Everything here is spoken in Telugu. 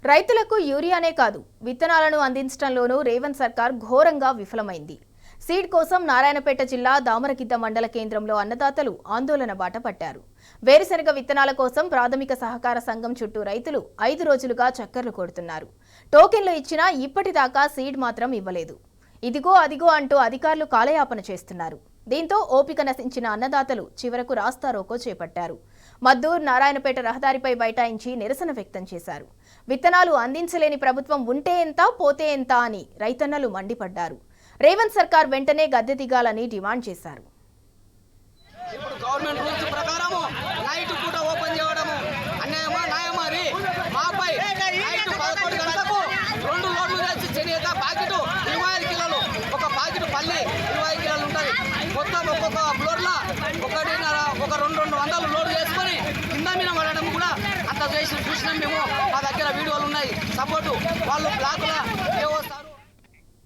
రైతులకు యూరియానే కాదు విత్తనాలను అందించడంలోనూ రేవంత్ సర్కార్ ఘోరంగా విఫలమైంది. సీడ్ కోసం నారాయణపేట జిల్లా దామరగిద్ద మండల కేంద్రంలో అన్నదాతలు ఆందోళన బాట పట్టారు. వేరుశెనగ విత్తనాల కోసం ప్రాథమిక సహకార సంఘం చుట్టూ రైతులు 5 రోజులుగా చక్కర్లు కొడుతున్నారు. టోకెన్లు ఇచ్చినా ఇప్పటిదాకా సీడ్ మాత్రం ఇవ్వలేదు. ఇదిగో అదిగో అంటూ అధికారులు కాలయాపన చేస్తున్నారు. దీంతో ఓపిక నశించిన అన్నదాతలు చివరకు రాస్తారోకో చేపట్టారు. మద్దూర్ నారాయణపేట రహదారిపై బైఠాయించి నిరసన వ్యక్తం చేశారు. విత్తనాలు అందించలేని ప్రభుత్వం ఉంటే ఎంత పోతే ఎంత అని రైతన్నలు మండిపడ్డారు. రేవంత్ సర్కార్ వెంటనే గద్దె దిగాలని డిమాండ్ చేశారు. మొత్తం ఒక్కొక్క ఫ్లోర్లో 200 లోడ్ చేసుకొని కింద మీద పడడం కూడా అంత చేసి చూసినాం మేము. మా దగ్గర వీడియోలు ఉన్నాయి. సపోర్టు వాళ్ళు బ్లాక్ల